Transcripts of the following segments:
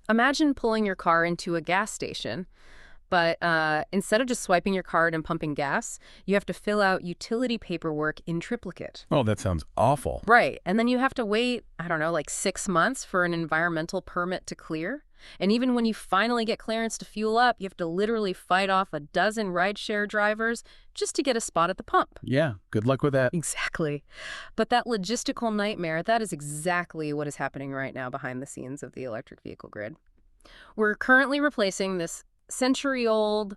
Imagine pulling your car into a gas station, but instead of just swiping your card and pumping gas, you have to fill out utility paperwork in triplicate. Oh, that sounds awful. Right. And then you have to wait, I don't know, like 6 months for an environmental permit to clear. And even when you finally get clearance to fuel up, you have to literally fight off a dozen rideshare drivers just to get a spot at the pump. Yeah, good luck with that. Exactly. But that logistical nightmare, that is exactly what is happening right now behind the scenes of the electric vehicle grid. We're currently replacing this century-old,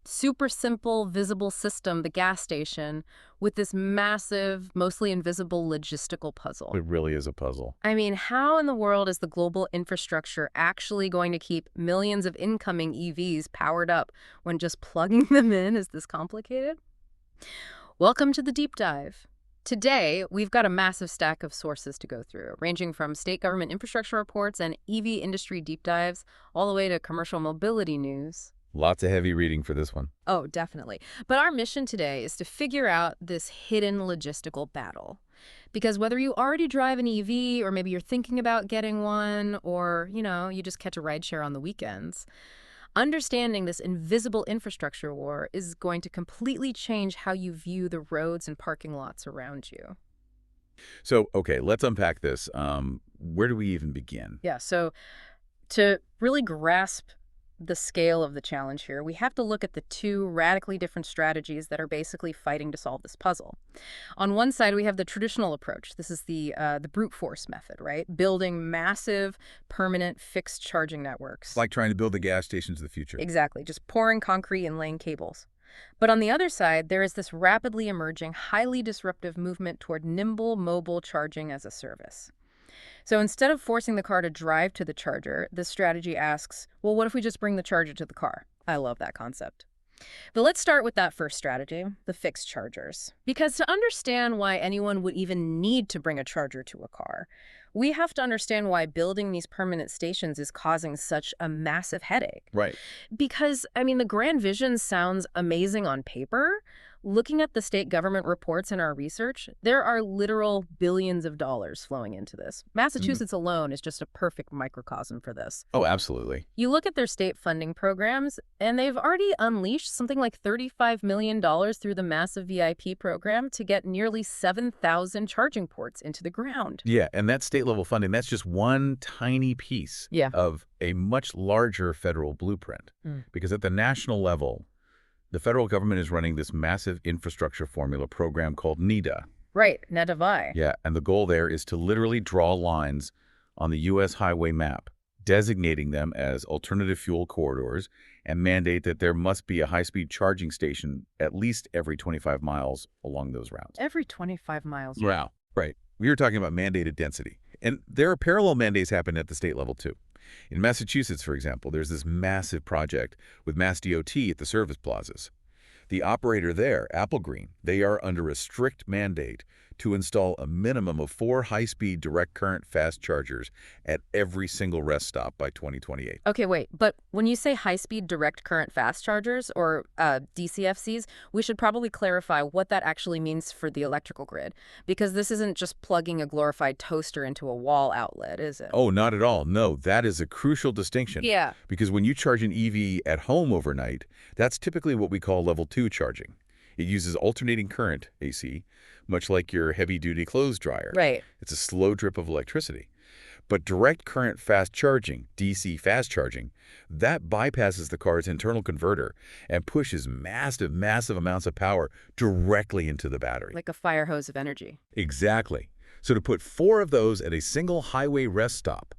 super simple, visible system, the gas station, with this massive, mostly invisible logistical puzzle. It really is a puzzle. I mean, how in the world is the global infrastructure actually going to keep millions of incoming EVs powered up when just plugging them in is this complicated? Welcome to the deep dive. Today, we've got a massive stack of sources to go through, ranging from state government infrastructure reports and EV industry deep dives, all the way to commercial mobility news. Lots of heavy reading for this one. Oh, definitely. But our mission today is to figure out this hidden logistical battle. Because whether you already drive an EV, or maybe you're thinking about getting one, or, you just catch a rideshare on the weekends, understanding this invisible infrastructure war is going to completely change how you view the roads and parking lots around you. So, okay, let's unpack this. Where do we even begin? Yeah, so to really grasp the scale of the challenge here, we have to look at the two radically different strategies that are basically fighting to solve this puzzle. On one side, we have the traditional approach. This is the brute force method, right? Building massive, permanent, fixed charging networks. It's like trying to build the gas stations of the future. Exactly, just pouring concrete and laying cables. But on the other side, there is this rapidly emerging, highly disruptive movement toward nimble, mobile charging as a service. So instead of forcing the car to drive to the charger, this strategy asks, well, what if we just bring the charger to the car? I love that concept. But let's start with that first strategy, the fixed chargers. Because to understand why anyone would even need to bring a charger to a car, we have to understand why building these permanent stations is causing such a massive headache. Right. Because, the grand vision sounds amazing on paper. Looking at the state government reports in our research, there are literal billions of dollars flowing into this. Massachusetts alone is just a perfect microcosm for this. Oh, absolutely. You look at their state funding programs, and they've already unleashed something like $35 million through the massive VIP program to get nearly 7,000 charging ports into the ground. Yeah, and that state-level funding, that's just one tiny piece of a much larger federal blueprint. Because at the national level, the federal government is running this massive infrastructure formula program called NEDA. Right, NEDA. Yeah, and the goal there is to literally draw lines on the U.S. highway map, designating them as alternative fuel corridors, and mandate that there must be a high-speed charging station at least every 25 miles along those routes. Every 25 miles. Wow. Right. We were talking about mandated density. And there are parallel mandates happening at the state level, too. In Massachusetts, for example, there's this massive project with Mass DOT at the service plazas. The operator there, Applegreen, they are under a strict mandate to install a minimum of 4 high-speed direct current fast chargers at every single rest stop by 2028. Okay, wait, but when you say high-speed direct current fast chargers, or DCFCs, we should probably clarify what that actually means for the electrical grid, because this isn't just plugging a glorified toaster into a wall outlet, is it? Oh, not at all. No, that is a crucial distinction. Yeah. Because when you charge an EV at home overnight, that's typically what we call level 2 charging. It uses alternating current, AC, much like your heavy-duty clothes dryer. Right. It's a slow drip of electricity. But direct current fast charging, DC fast charging, that bypasses the car's internal converter and pushes massive amounts of power directly into the battery. Like a fire hose of energy. Exactly. So to put 4 of those at a single highway rest stop,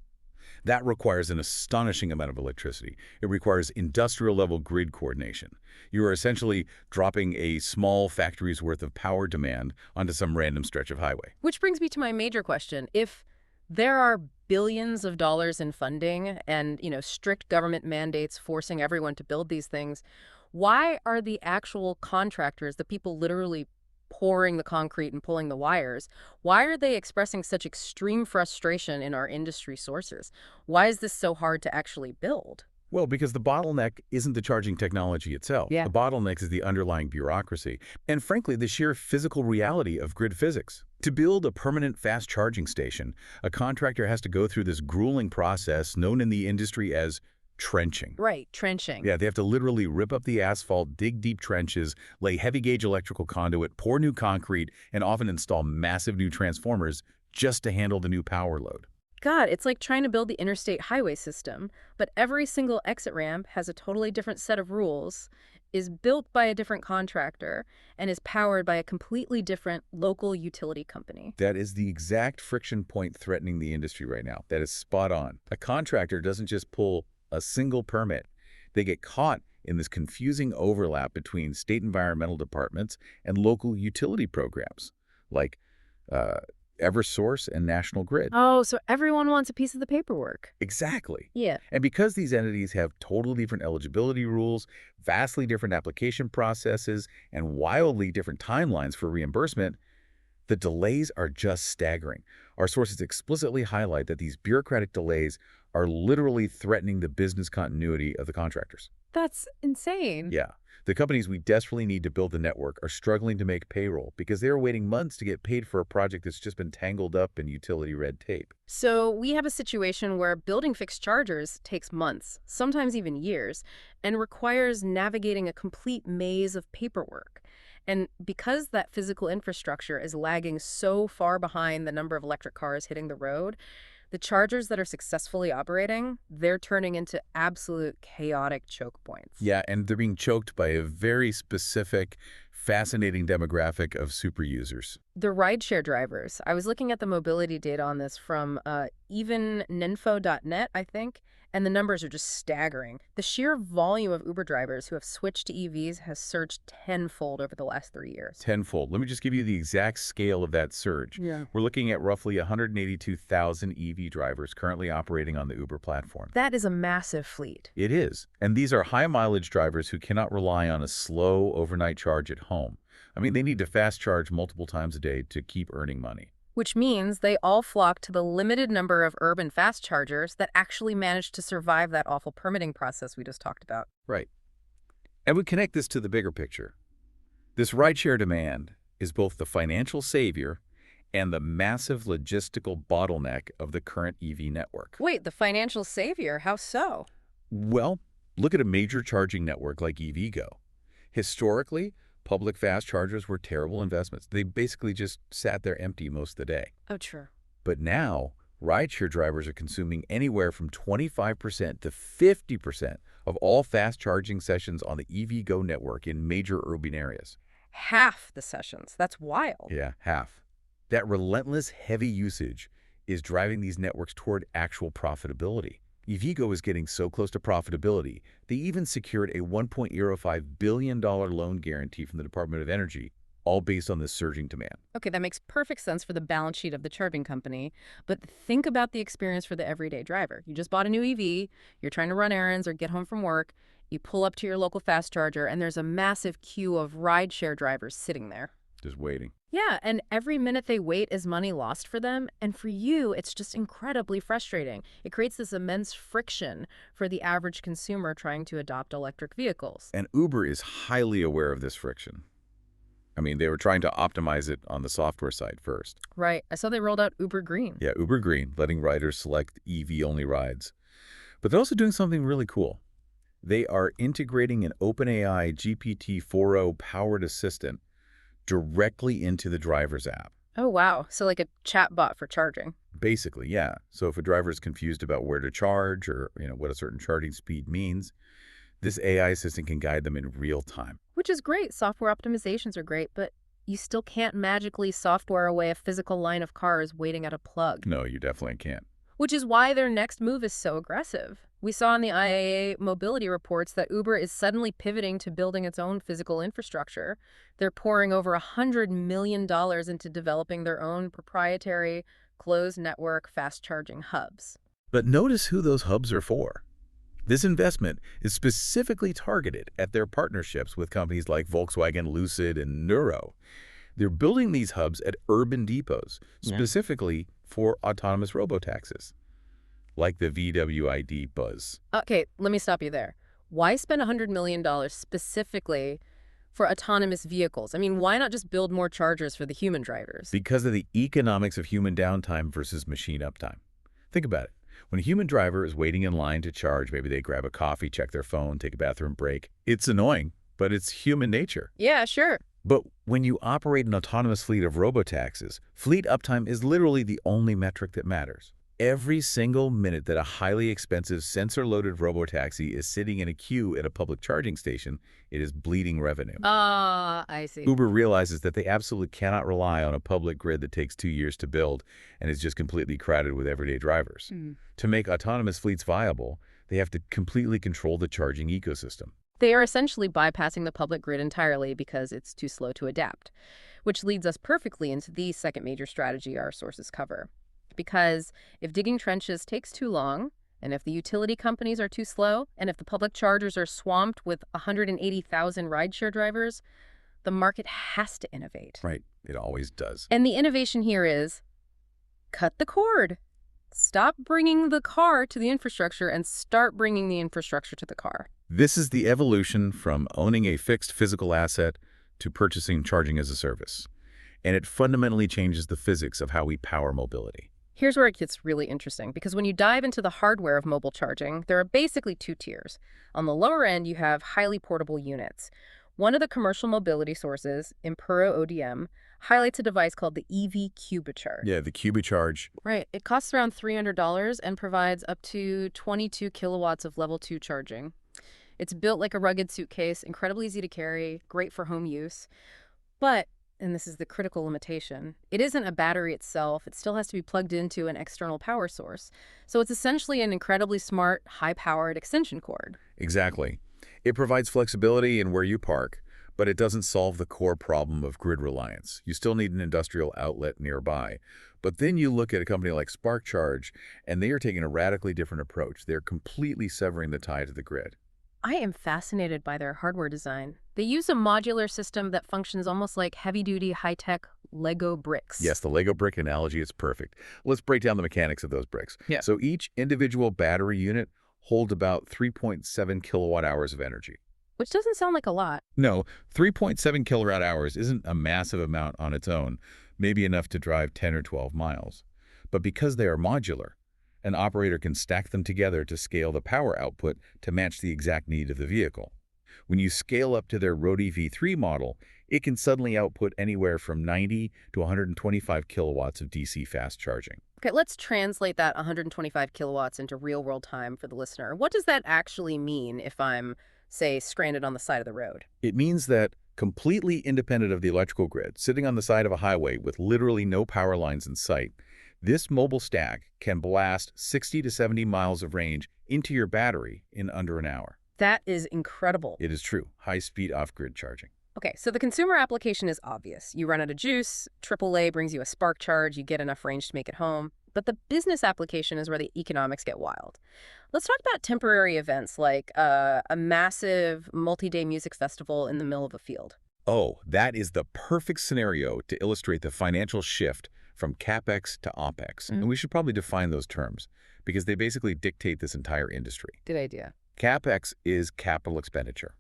that requires an astonishing amount of electricity. It requires industrial-level grid coordination. You are essentially dropping a small factory's worth of power demand onto some random stretch of highway. Which brings me to my major question. If there are billions of dollars in funding and, strict government mandates forcing everyone to build these things, why are the actual contractors, the people literally pouring the concrete and pulling the wires, why are they expressing such extreme frustration in our industry sources? Why is this so hard to actually build? Well, because the bottleneck isn't the charging technology itself. Yeah. The bottleneck is the underlying bureaucracy and, frankly, the sheer physical reality of grid physics. To build a permanent fast charging station, a contractor has to go through this grueling process known in the industry as trenching. Right, trenching. Yeah, they have to literally rip up the asphalt, dig deep trenches, lay heavy-gauge electrical conduit, pour new concrete, and often install massive new transformers just to handle the new power load. God, it's like trying to build the interstate highway system, but every single exit ramp has a totally different set of rules, is built by a different contractor, and is powered by a completely different local utility company. That is the exact friction point threatening the industry right now. That is spot on. A contractor doesn't just pull a single permit. They get caught in this confusing overlap between state environmental departments and local utility programs, like Eversource and National Grid. Oh, so everyone wants a piece of the paperwork. Exactly. Yeah. And because these entities have totally different eligibility rules, vastly different application processes, and wildly different timelines for reimbursement, the delays are just staggering. Our sources explicitly highlight that these bureaucratic delays are literally threatening the business continuity of the contractors. That's insane. Yeah. The companies we desperately need to build the network are struggling to make payroll because they are waiting months to get paid for a project that's just been tangled up in utility red tape. So we have a situation where building fixed chargers takes months, sometimes even years, and requires navigating a complete maze of paperwork. And because that physical infrastructure is lagging so far behind the number of electric cars hitting the road, the chargers that are successfully operating, they're turning into absolute chaotic choke points. Yeah, and they're being choked by a very specific, fascinating demographic of super users. The rideshare drivers. I was looking at the mobility data on this from evenninfo.net, I think, and the numbers are just staggering. The sheer volume of Uber drivers who have switched to EVs has surged tenfold over the last 3 years. Tenfold. Let me just give you the exact scale of that surge. Yeah. We're looking at roughly 182,000 EV drivers currently operating on the Uber platform. That is a massive fleet. It is. And these are high-mileage drivers who cannot rely on a slow overnight charge at home. I mean, they need to fast charge multiple times a day to keep earning money. Which means they all flock to the limited number of urban fast chargers that actually manage to survive that awful permitting process we just talked about. Right. And we connect this to the bigger picture. This rideshare demand is both the financial savior and the massive logistical bottleneck of the current EV network. Wait, the financial savior? How so? Well, look at a major charging network like EVgo. Historically, public fast chargers were terrible investments. They basically just sat there empty most of the day. Oh, true. But now, rideshare drivers are consuming anywhere from 25% to 50% of all fast charging sessions on the EVgo network in major urban areas. Half the sessions. That's wild. Yeah, half. That relentless heavy usage is driving these networks toward actual profitability. EVgo is getting so close to profitability, they even secured a $1.05 billion loan guarantee from the Department of Energy, all based on this surging demand. Okay, that makes perfect sense for the balance sheet of the charging company, but think about the experience for the everyday driver. You just bought a new EV, you're trying to run errands or get home from work, you pull up to your local fast charger, and there's a massive queue of rideshare drivers sitting there. Just waiting. Yeah, and every minute they wait is money lost for them, and for you, it's just incredibly frustrating. It creates this immense friction for the average consumer trying to adopt electric vehicles. And Uber is highly aware of this friction. I mean, they were trying to optimize it on the software side first. Right. I saw they rolled out Uber Green. Yeah, Uber Green, letting riders select EV-only rides. But they're also doing something really cool. They are integrating an OpenAI GPT-4o powered assistant directly into the driver's app. Oh, wow. So like a chat bot for charging. Basically, yeah. So if a driver is confused about where to charge or what a certain charging speed means, this AI assistant can guide them in real time. Which is great. Software optimizations are great, but you still can't magically software away a physical line of cars waiting at a plug. No, you definitely can't. Which is why their next move is so aggressive. We saw in the IAA mobility reports that Uber is suddenly pivoting to building its own physical infrastructure. They're pouring over $100 million into developing their own proprietary, closed network fast charging hubs. But notice who those hubs are for. This investment is specifically targeted at their partnerships with companies like Volkswagen, Lucid, and Nuro. They're building these hubs at urban depots, specifically for autonomous robotaxis. like the VWID Buzz. Okay, let me stop you there. Why spend $100 million specifically for autonomous vehicles? I mean, why not just build more chargers for the human drivers? Because of the economics of human downtime versus machine uptime. Think about it. When a human driver is waiting in line to charge, maybe they grab a coffee, check their phone, take a bathroom break. It's annoying, but it's human nature. Yeah, sure. But when you operate an autonomous fleet of robotaxis, fleet uptime is literally the only metric that matters. Every single minute that a highly expensive sensor-loaded robotaxi is sitting in a queue at a public charging station, it is bleeding revenue. I see. Uber realizes that they absolutely cannot rely on a public grid that takes 2 years to build and is just completely crowded with everyday drivers. To make autonomous fleets viable, they have to completely control the charging ecosystem. They are essentially bypassing the public grid entirely because it's too slow to adapt, which leads us perfectly into the second major strategy our sources cover. Because if digging trenches takes too long, and if the utility companies are too slow, and if the public chargers are swamped with 180,000 rideshare drivers, the market has to innovate. Right, it always does. And the innovation here is cut the cord. Stop bringing the car to the infrastructure and start bringing the infrastructure to the car. This is the evolution from owning a fixed physical asset to purchasing charging as a service. And it fundamentally changes the physics of how we power mobility. Here's where it gets really interesting, because when you dive into the hardware of mobile charging, there are basically two tiers. On the lower end, you have highly portable units. One of the commercial mobility sources, Impero ODM, highlights a device called the EV Cubicharge. Yeah, the Cubicharge. Right. It costs around $300 and provides up to 22 kilowatts of level 2 charging. It's built like a rugged suitcase, incredibly easy to carry, great for home use. But, and this is the critical limitation, it isn't a battery itself. It still has to be plugged into an external power source. So it's essentially an incredibly smart, high-powered extension cord. Exactly. It provides flexibility in where you park, but it doesn't solve the core problem of grid reliance. You still need an industrial outlet nearby. But then you look at a company like SparkCharge, and they are taking a radically different approach. They're completely severing the tie to the grid. I am fascinated by their hardware design. They use a modular system that functions almost like heavy-duty, high-tech Lego bricks. Yes, the Lego brick analogy is perfect. Let's break down the mechanics of those bricks. Yeah. So each individual battery unit holds about 3.7 kilowatt hours of energy. Which doesn't sound like a lot. No, 3.7 kilowatt hours isn't a massive amount on its own, maybe enough to drive 10 or 12 miles. But because they are modular, an operator can stack them together to scale the power output to match the exact need of the vehicle. When you scale up to their Road EV3 model, it can suddenly output anywhere from 90 to 125 kilowatts of DC fast charging. Okay, let's translate that 125 kilowatts into real-world time for the listener. What does that actually mean if I'm, say, stranded on the side of the road? It means that completely independent of the electrical grid, sitting on the side of a highway with literally no power lines in sight, this mobile stack can blast 60 to 70 miles of range into your battery in under an hour. That is incredible. It is true. High-speed off-grid charging. Okay, so the consumer application is obvious. You run out of juice, AAA brings you a spark charge, you get enough range to make it home. But the business application is where the economics get wild. Let's talk about temporary events like a massive multi-day music festival in the middle of a field. Oh, that is the perfect scenario to illustrate the financial shift from CapEx to OpEx. And we should probably define those terms because they basically dictate this entire industry. Good idea. CapEx is capital expenditure.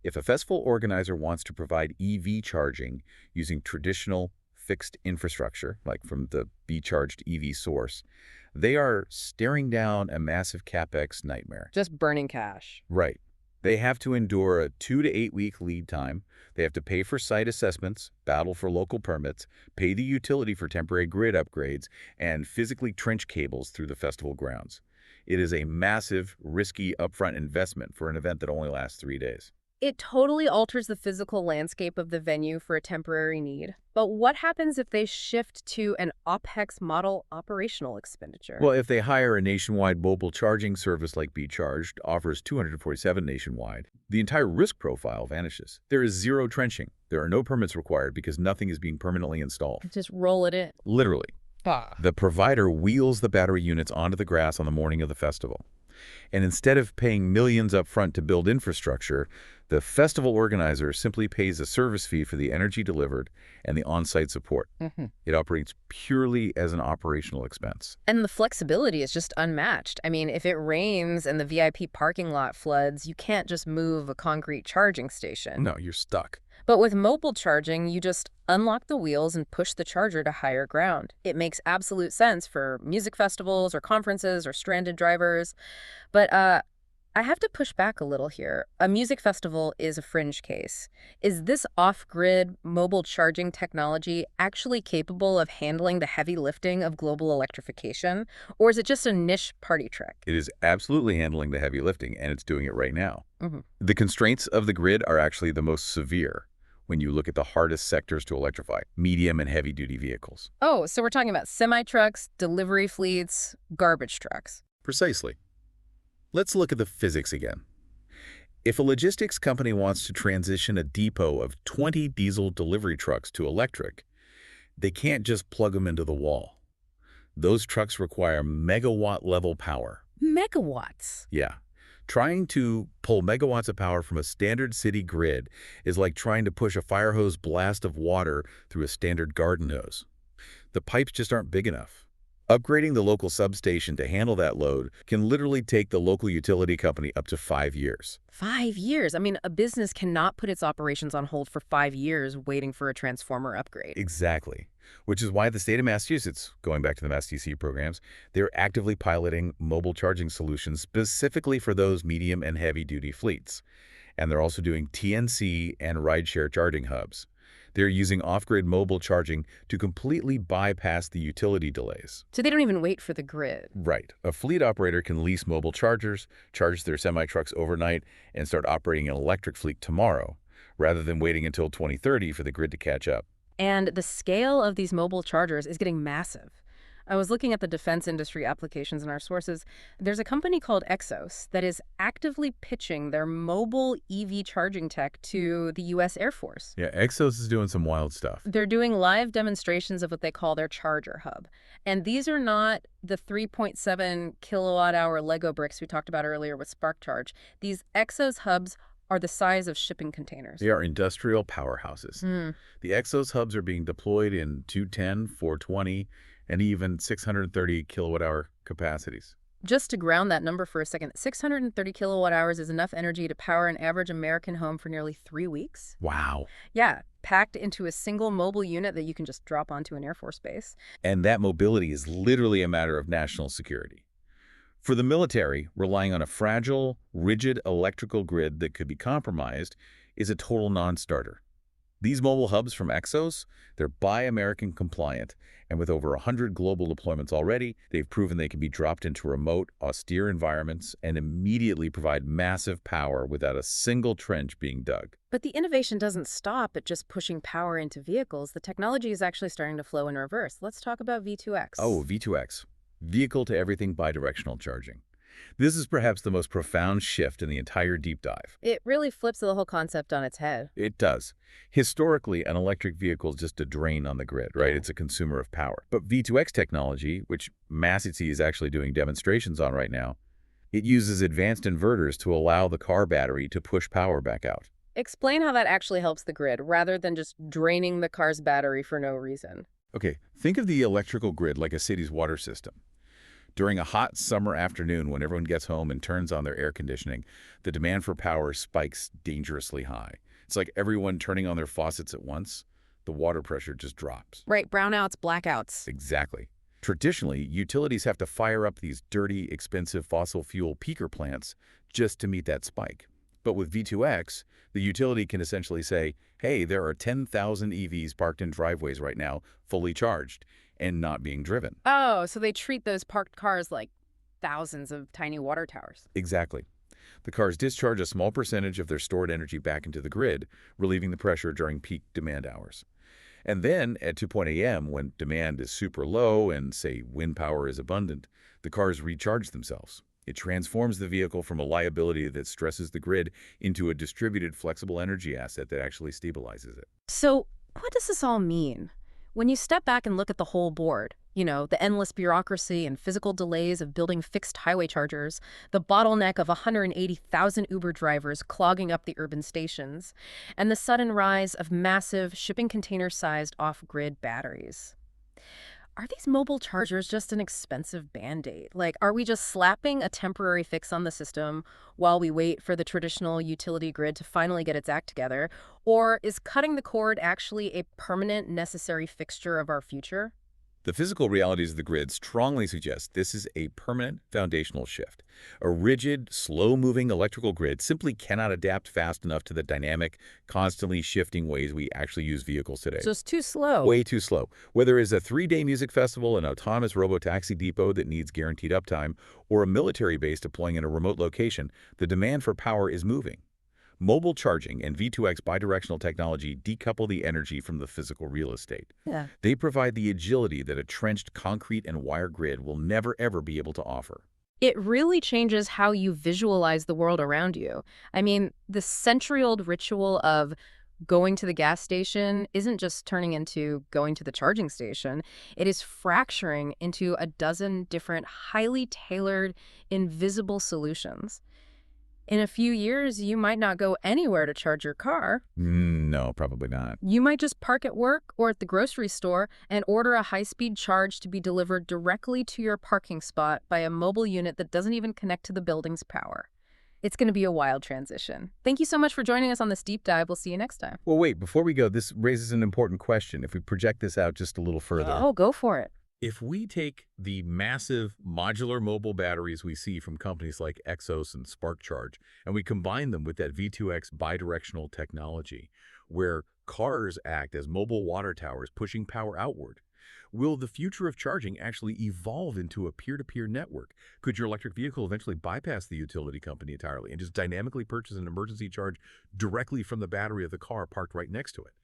If a festival organizer wants to provide EV charging using traditional fixed infrastructure, like from the BeeCharged EV source, they are staring down a massive CapEx nightmare. Just burning cash. Right. They have to endure a 2 to 8 week lead time. They have to pay for site assessments, battle for local permits, pay the utility for temporary grid upgrades, and physically trench cables through the festival grounds. It is a massive, risky upfront investment for an event that only lasts 3 days. It totally alters the physical landscape of the venue for a temporary need. But what happens if they shift to an OpEx model operational expenditure? Well, if they hire a nationwide mobile charging service like BeeCharged, offers 247 nationwide, the entire risk profile vanishes. There is zero trenching. There are no permits required because nothing is being permanently installed. Just roll it in. Literally. The provider wheels the battery units onto the grass on the morning of the festival. And instead of paying millions up front to build infrastructure, The festival organizer simply pays a service fee for the energy delivered and the on-site support. Hmm. It operates purely as an operational expense. And the flexibility is just unmatched. I mean, if it rains and the VIP parking lot floods, you can't just move a concrete charging station. No, you're stuck. But with mobile charging, you just unlock the wheels and push the charger to higher ground. It makes absolute sense for music festivals or conferences or stranded drivers. But I have to push back a little here. A music festival is a fringe case. Is this off-grid mobile charging technology actually capable of handling the heavy lifting of global electrification? Or is it just a niche party trick? It is absolutely handling the heavy lifting, and it's doing it right now. Hmm. The constraints of the grid are actually the most severe when you look at the hardest sectors to electrify, medium and heavy-duty vehicles. Oh, so we're talking about semi-trucks, delivery fleets, garbage trucks. Precisely. Let's look at the physics again. If a logistics company wants to transition a depot of 20 diesel delivery trucks to electric, they can't just plug them into the wall. Those trucks require megawatt-level power. Megawatts. Yeah. Trying to pull megawatts of power from a standard city grid is like trying to push a fire hose blast of water through a standard garden hose. The pipes just aren't big enough. Upgrading the local substation to handle that load can literally take the local utility company up to 5 years. 5 years. I mean, a business cannot put its operations on hold for 5 years waiting for a transformer upgrade. Exactly. Which is why the state of Massachusetts, going back to the MassDC programs, they're actively piloting mobile charging solutions specifically for those medium and heavy-duty fleets. And they're also doing TNC and rideshare charging hubs. They're using off-grid mobile charging to completely bypass the utility delays. So they don't even wait for the grid. Right. A fleet operator can lease mobile chargers, charge their semi-trucks overnight, and start operating an electric fleet tomorrow, rather than waiting until 2030 for the grid to catch up. And the scale of these mobile chargers is getting massive. I was looking at the defense industry applications in our sources. There's a company called Exos that is actively pitching their mobile EV charging tech to the U.S. Air Force. Yeah, Exos is doing some wild stuff. They're doing live demonstrations of what they call their charger hub. And these are not the 3.7 kilowatt hour Lego bricks we talked about earlier with SparkCharge. These Exos hubs are the size of shipping containers. They are industrial powerhouses. Mm. The Exos hubs are being deployed in 210, 420, and even 630 kilowatt-hour capacities. Just to ground that number for a second, 630 kilowatt hours is enough energy to power an average American home for nearly 3 weeks. Wow. Yeah, packed into a single mobile unit that you can just drop onto an Air Force base. And that mobility is literally a matter of national security. For the military, relying on a fragile, rigid electrical grid that could be compromised is a total non-starter. These mobile hubs from Exos, they're Buy American compliant, and with over 100 global deployments already, they've proven they can be dropped into remote, austere environments and immediately provide massive power without a single trench being dug. But the innovation doesn't stop at just pushing power into vehicles. The technology is actually starting to flow in reverse. Let's talk about V2X. Oh, V2X, vehicle-to-everything bidirectional charging. This is perhaps the most profound shift in the entire deep dive. It really flips the whole concept on its head. It does. Historically, an electric vehicle is just a drain on the grid, right? It's a consumer of power. But V2X technology, which MassDC is actually doing demonstrations on right now, it uses advanced inverters to allow the car battery to push power back out. Explain how that actually helps the grid, rather than just draining the car's battery for no reason. Okay, think of the electrical grid like a city's water system. During a hot summer afternoon when everyone gets home and turns on their air conditioning, the demand for power spikes dangerously high. It's like everyone turning on their faucets at once. The water pressure just drops. Right, brownouts, blackouts. Exactly. Traditionally, utilities have to fire up these dirty, expensive fossil fuel peaker plants just to meet that spike. But with V2X, the utility can essentially say, hey, there are 10,000 EVs parked in driveways right now, fully charged, and not being driven. Oh, so they treat those parked cars like thousands of tiny water towers. Exactly. The cars discharge a small percentage of their stored energy back into the grid, relieving the pressure during peak demand hours. And then at 2 a.m., when demand is super low and, say, wind power is abundant, the cars recharge themselves. It transforms the vehicle from a liability that stresses the grid into a distributed, flexible energy asset that actually stabilizes it. So what does this all mean? When you step back and look at the whole board, the endless bureaucracy and physical delays of building fixed highway chargers, the bottleneck of 180,000 Uber drivers clogging up the urban stations, and the sudden rise of massive shipping container-sized off-grid batteries. Are these mobile chargers just an expensive band-aid? Like, are we just slapping a temporary fix on the system while we wait for the traditional utility grid to finally get its act together? Or is cutting the cord actually a permanent, necessary fixture of our future? The physical realities of the grid strongly suggest this is a permanent foundational shift. A rigid, slow-moving electrical grid simply cannot adapt fast enough to the dynamic, constantly shifting ways we actually use vehicles today. So it's too slow. Way too slow. Whether it's a 3-day music festival, an autonomous robotaxi depot that needs guaranteed uptime, or a military base deploying in a remote location, the demand for power is moving. Mobile charging and V2X bidirectional technology decouple the energy from the physical real estate. Yeah. They provide the agility that a trenched concrete and wire grid will never ever be able to offer. It really changes how you visualize the world around you. I mean, the century-old ritual of going to the gas station isn't just turning into going to the charging station. It is fracturing into a dozen different, highly tailored, invisible solutions. In a few years, you might not go anywhere to charge your car. No, probably not. You might just park at work or at the grocery store and order a high-speed charge to be delivered directly to your parking spot by a mobile unit that doesn't even connect to the building's power. It's going to be a wild transition. Thank you so much for joining us on this deep dive. We'll see you next time. Well, wait, before we go, this raises an important question. If we project this out just a little further. Oh, go for it. If we take the massive modular mobile batteries we see from companies like Exos and SparkCharge, and we combine them with that V2X bidirectional technology, where cars act as mobile water towers pushing power outward, will the future of charging actually evolve into a peer-to-peer network? Could your electric vehicle eventually bypass the utility company entirely and just dynamically purchase an emergency charge directly from the battery of the car parked right next to it?